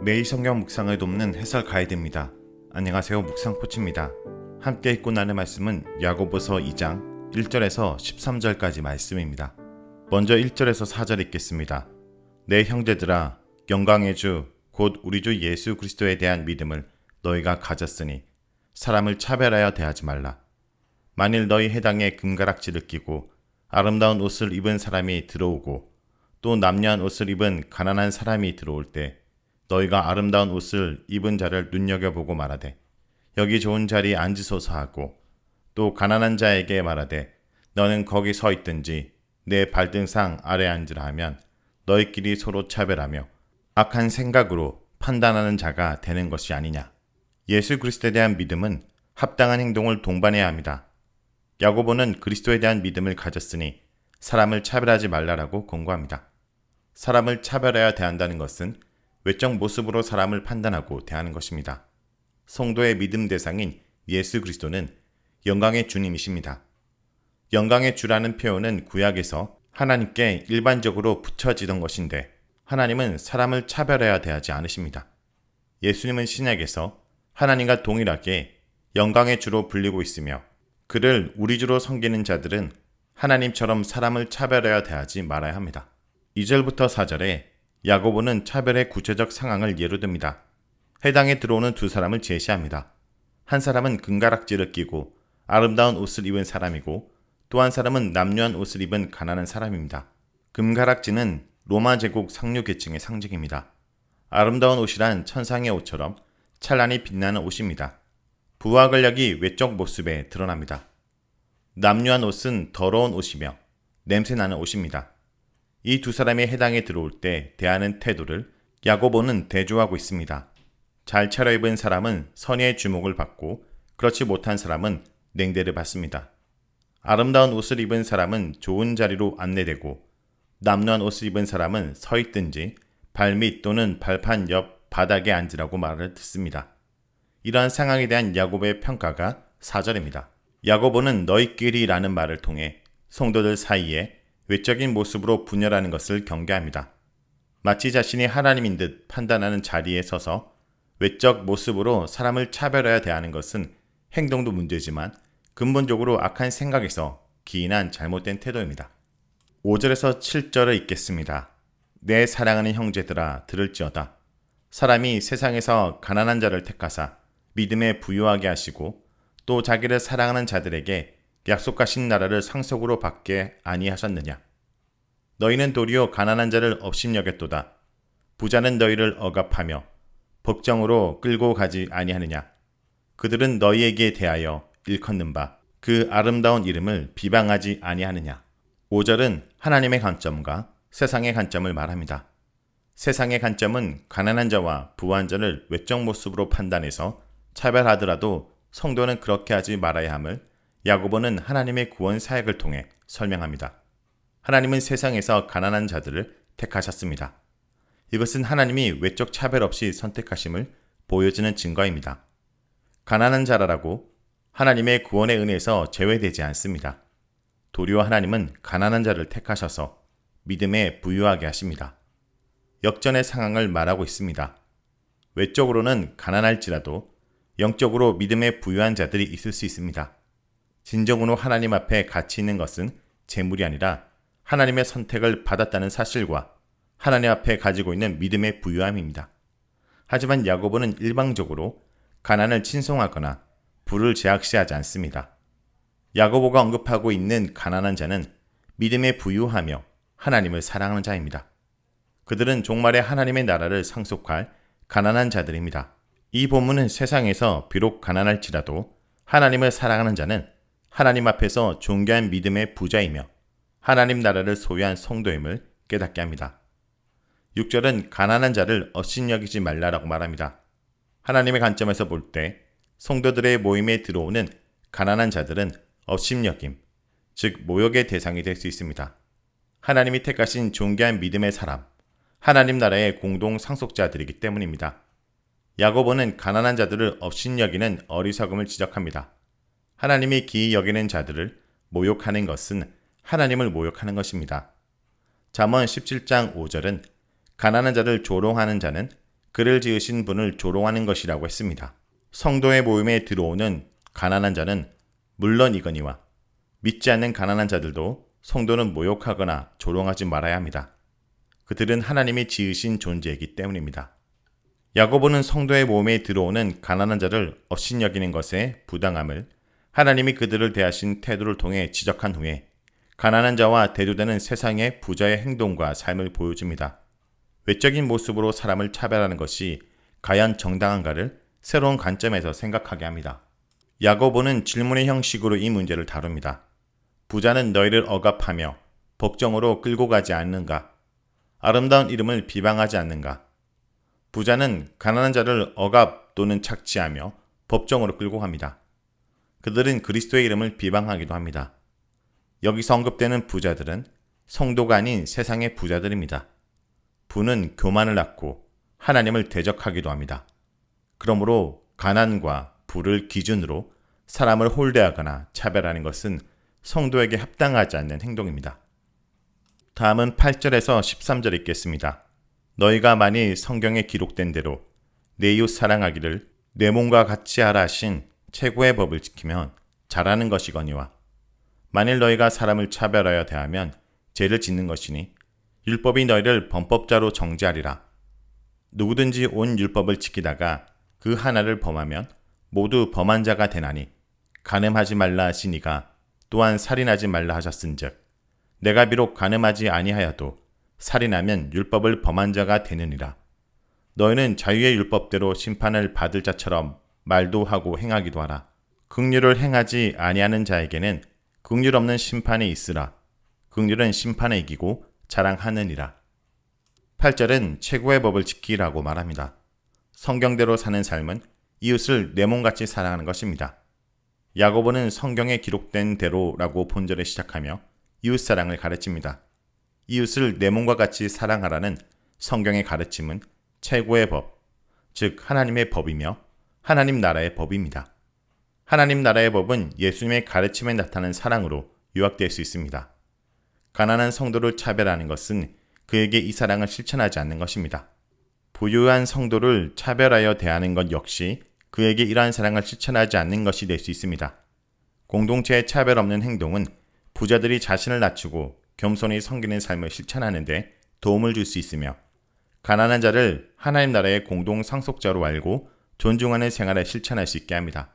매일 성경 묵상을 돕는 해설 가이드입니다. 안녕하세요, 묵상 코치입니다. 함께 읽고 나눌 말씀은 야고보서 2장 1절에서 13절까지 말씀입니다. 먼저 1절에서 4절 읽겠습니다. 내 형제들아, 영광의 주 곧 우리 주 예수 그리스도에 대한 믿음을 너희가 가졌으니 사람을 차별하여 대하지 말라. 만일 너희 해당에 금가락지를 끼고 아름다운 옷을 입은 사람이 들어오고 또 남녀한 옷을 입은 가난한 사람이 들어올 때 너희가 아름다운 옷을 입은 자를 눈여겨보고 말하되 여기 좋은 자리에 앉으소서 하고 또 가난한 자에게 말하되 너는 거기 서 있든지 내 발등상 아래 앉으라 하면 너희끼리 서로 차별하며 악한 생각으로 판단하는 자가 되는 것이 아니냐. 예수 그리스도에 대한 믿음은 합당한 행동을 동반해야 합니다. 야고보는 그리스도에 대한 믿음을 가졌으니 사람을 차별하지 말라라고 권고합니다. 사람을 차별해야 대한다는 것은 외적 모습으로 사람을 판단하고 대하는 것입니다. 성도의 믿음 대상인 예수 그리스도는 영광의 주님이십니다. 영광의 주라는 표현은 구약에서 하나님께 일반적으로 붙여지던 것인데 하나님은 사람을 차별해야 대하지 않으십니다. 예수님은 신약에서 하나님과 동일하게 영광의 주로 불리고 있으며 그를 우리 주로 섬기는 자들은 하나님처럼 사람을 차별해야 대하지 말아야 합니다. 2절부터 4절에 야고보는 차별의 구체적 상황을 예로 듭니다. 해당에 들어오는 두 사람을 제시합니다. 한 사람은 금가락지를 끼고 아름다운 옷을 입은 사람이고 또 한 사람은 남녀한 옷을 입은 가난한 사람입니다. 금가락지는 로마 제국 상류 계층의 상징입니다. 아름다운 옷이란 천상의 옷처럼 찬란히 빛나는 옷입니다. 부와 권력이 외적 모습에 드러납니다. 남녀한 옷은 더러운 옷이며 냄새나는 옷입니다. 이 두 사람의 해당에 들어올 때 대하는 태도를 야고보는 대조하고 있습니다. 잘 차려입은 사람은 선의의 주목을 받고 그렇지 못한 사람은 냉대를 받습니다. 아름다운 옷을 입은 사람은 좋은 자리로 안내되고 남녀한 옷을 입은 사람은 서 있든지 발밑 또는 발판 옆 바닥에 앉으라고 말을 듣습니다. 이러한 상황에 대한 야고보의 평가가 4절입니다. 야고보는 너희끼리라는 말을 통해 성도들 사이에 외적인 모습으로 분열하는 것을 경계합니다. 마치 자신이 하나님인 듯 판단하는 자리에 서서 외적 모습으로 사람을 차별해야 대하는 것은 행동도 문제지만 근본적으로 악한 생각에서 기인한 잘못된 태도입니다. 5절에서 7절을 읽겠습니다. 내 사랑하는 형제들아 들을지어다. 사람이 세상에서 가난한 자를 택하사 믿음에 부유하게 하시고 또 자기를 사랑하는 자들에게 약속하신 나라를 상속으로 받게 아니하셨느냐. 너희는 도리어 가난한 자를 업신여겼도다. 부자는 너희를 억압하며 법정으로 끌고 가지 아니하느냐. 그들은 너희에게 대하여 일컫는 바 그 아름다운 이름을 비방하지 아니하느냐. 5절은 하나님의 관점과 세상의 관점을 말합니다. 세상의 관점은 가난한 자와 부한 자를 외적 모습으로 판단해서 차별하더라도 성도는 그렇게 하지 말아야 함을 야고보는 하나님의 구원 사역을 통해 설명합니다. 하나님은 세상에서 가난한 자들을 택하셨습니다. 이것은 하나님이 외적 차별 없이 선택하심을 보여주는 증거입니다. 가난한 자라라고 하나님의 구원의 은혜에서 제외되지 않습니다. 도리어 하나님은 가난한 자를 택하셔서 믿음에 부유하게 하십니다. 역전의 상황을 말하고 있습니다. 외적으로는 가난할지라도 영적으로 믿음에 부유한 자들이 있을 수 있습니다. 진정으로 하나님 앞에 가치 있는 것은 재물이 아니라 하나님의 선택을 받았다는 사실과 하나님 앞에 가지고 있는 믿음의 부유함입니다. 하지만 야고보는 일방적으로 가난을 칭송하거나 부를 제약시하지 않습니다. 야고보가 언급하고 있는 가난한 자는 믿음에 부유하며 하나님을 사랑하는 자입니다. 그들은 종말의 하나님의 나라를 상속할 가난한 자들입니다. 이 본문은 세상에서 비록 가난할지라도 하나님을 사랑하는 자는 하나님 앞에서 존귀한 믿음의 부자이며 하나님 나라를 소유한 성도임을 깨닫게 합니다. 6절은 가난한 자를 업신여기지 말라라고 말합니다. 하나님의 관점에서 볼 때 성도들의 모임에 들어오는 가난한 자들은 업신여김, 즉 모욕의 대상이 될 수 있습니다. 하나님이 택하신 존귀한 믿음의 사람, 하나님 나라의 공동 상속자들이기 때문입니다. 야고보는 가난한 자들을 업신여기는 어리석음을 지적합니다. 하나님이 기이 여기는 자들을 모욕하는 것은 하나님을 모욕하는 것입니다. 잠언 17장 5절은 가난한 자를 조롱하는 자는 그를 지으신 분을 조롱하는 것이라고 했습니다. 성도의 모임에 들어오는 가난한 자는 물론이거니와 믿지 않는 가난한 자들도 성도는 모욕하거나 조롱하지 말아야 합니다. 그들은 하나님이 지으신 존재이기 때문입니다. 야고보는 성도의 모임에 들어오는 가난한 자를 업신여기는 것의 부당함을 하나님이 그들을 대하신 태도를 통해 지적한 후에 가난한 자와 대조되는 세상의 부자의 행동과 삶을 보여줍니다. 외적인 모습으로 사람을 차별하는 것이 과연 정당한가를 새로운 관점에서 생각하게 합니다. 야고보는 질문의 형식으로 이 문제를 다룹니다. 부자는 너희를 억압하며 복정으로 끌고 가지 않는가? 아름다운 이름을 비방하지 않는가? 부자는 가난한 자를 억압 또는 착취하며 법정으로 끌고 갑니다. 그들은 그리스도의 이름을 비방하기도 합니다. 여기서 언급되는 부자들은 성도가 아닌 세상의 부자들입니다. 부는 교만을 낳고 하나님을 대적하기도 합니다. 그러므로 가난과 부를 기준으로 사람을 홀대하거나 차별하는 것은 성도에게 합당하지 않는 행동입니다. 다음은 8절에서 13절 읽겠습니다. 너희가 만일 성경에 기록된 대로 내 이웃 사랑하기를 내 몸과 같이 하라 하신 최고의 법을 지키면 잘하는 것이거니와 만일 너희가 사람을 차별하여 대하면 죄를 짓는 것이니 율법이 너희를 범법자로 정죄하리라. 누구든지 온 율법을 지키다가 그 하나를 범하면 모두 범한 자가 되나니 간음하지 말라 하시니가 또한 살인하지 말라 하셨은즉 내가 비록 간음하지 아니하여도 살인하면 율법을 범한 자가 되느니라. 너희는 자유의 율법대로 심판을 받을 자처럼 말도 하고 행하기도 하라. 긍휼을 행하지 아니하는 자에게는 긍휼 없는 심판이 있으라. 긍휼은 심판에 이기고 자랑하느니라. 8절은 최고의 법을 지키라고 말합니다. 성경대로 사는 삶은 이웃을 내 몸같이 사랑하는 것입니다. 야고보는 성경에 기록된 대로라고 본절에 시작하며 이웃사랑을 가르칩니다. 이웃을 내 몸과 같이 사랑하라는 성경의 가르침은 최고의 법, 즉 하나님의 법이며 하나님 나라의 법입니다. 하나님 나라의 법은 예수님의 가르침에 나타난 사랑으로 요약될 수 있습니다. 가난한 성도를 차별하는 것은 그에게 이 사랑을 실천하지 않는 것입니다. 부유한 성도를 차별하여 대하는 것 역시 그에게 이러한 사랑을 실천하지 않는 것이 될 수 있습니다. 공동체의 차별 없는 행동은 부자들이 자신을 낮추고 겸손히 섬기는 삶을 실천하는데 도움을 줄 수 있으며 가난한 자를 하나님 나라의 공동 상속자로 알고 존중하는 생활을 실천할 수 있게 합니다.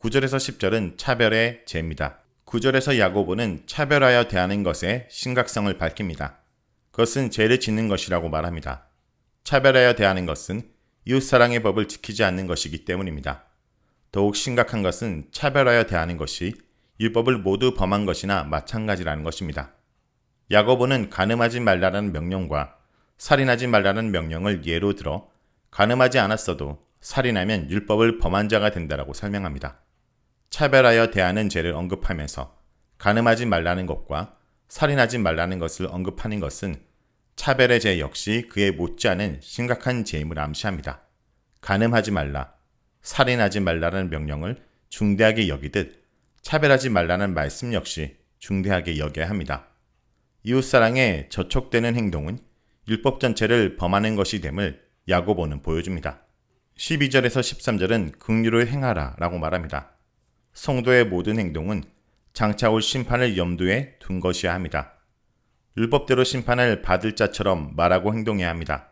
9절에서 10절은 차별의 죄입니다. 9절에서 야고보는 차별하여 대하는 것의 심각성을 밝힙니다. 그것은 죄를 짓는 것이라고 말합니다. 차별하여 대하는 것은 이웃사랑의 법을 지키지 않는 것이기 때문입니다. 더욱 심각한 것은 차별하여 대하는 것이 율법을 모두 범한 것이나 마찬가지라는 것입니다. 야고보는 간음하지 말라는 명령과 살인하지 말라는 명령을 예로 들어 간음하지 않았어도 살인하면 율법을 범한 자가 된다라고 설명합니다. 차별하여 대하는 죄를 언급하면서 간음하지 말라는 것과 살인하지 말라는 것을 언급하는 것은 차별의 죄 역시 그에 못지않은 심각한 죄임을 암시합니다. 간음하지 말라, 살인하지 말라는 명령을 중대하게 여기듯 차별하지 말라는 말씀 역시 중대하게 여겨야 합니다. 이웃사랑에 저촉되는 행동은 율법 전체를 범하는 것이 됨을 야고보는 보여줍니다. 12절에서 13절은 긍휼을 행하라 라고 말합니다. 성도의 모든 행동은 장차 올 심판을 염두에 둔 것이어야 합니다. 율법대로 심판을 받을 자처럼 말하고 행동해야 합니다.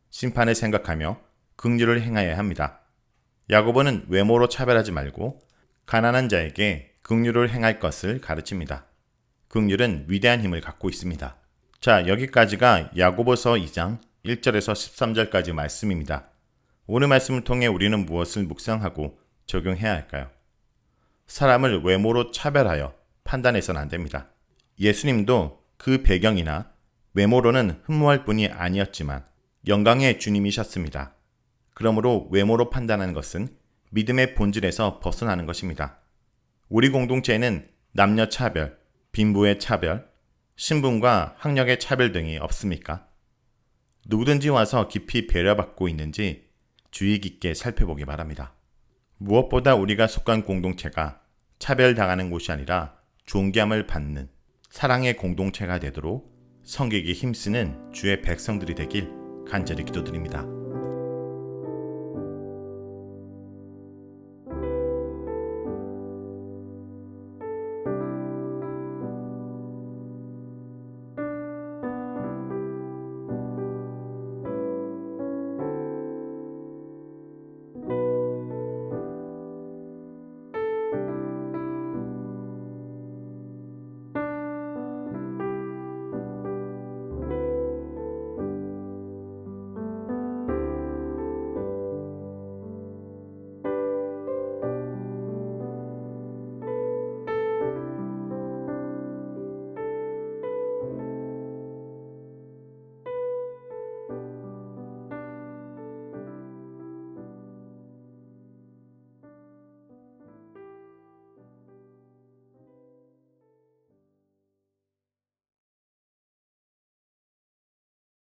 심판을 생각하며 긍휼을 행해야 합니다. 야고보는 외모로 차별하지 말고 가난한 자에게 긍휼을 행할 것을 가르칩니다. 긍휼은 위대한 힘을 갖고 있습니다. 자, 여기까지가 야고보서 2장 1절에서 13절까지 말씀입니다. 오늘 말씀을 통해 우리는 무엇을 묵상하고 적용해야 할까요? 사람을 외모로 차별하여 판단해서는 안 됩니다. 예수님도 그 배경이나 외모로는 흠모할 분이 아니었지만 영광의 주님이셨습니다. 그러므로 외모로 판단하는 것은 믿음의 본질에서 벗어나는 것입니다. 우리 공동체에는 남녀 차별, 빈부의 차별, 신분과 학력의 차별 등이 없습니까? 누구든지 와서 깊이 배려받고 있는지 주의 깊게 살펴보기 바랍니다. 무엇보다 우리가 속한 공동체가 차별당하는 곳이 아니라 존귀함을 받는 사랑의 공동체가 되도록 섬기기 힘쓰는 주의 백성들이 되길 간절히 기도드립니다.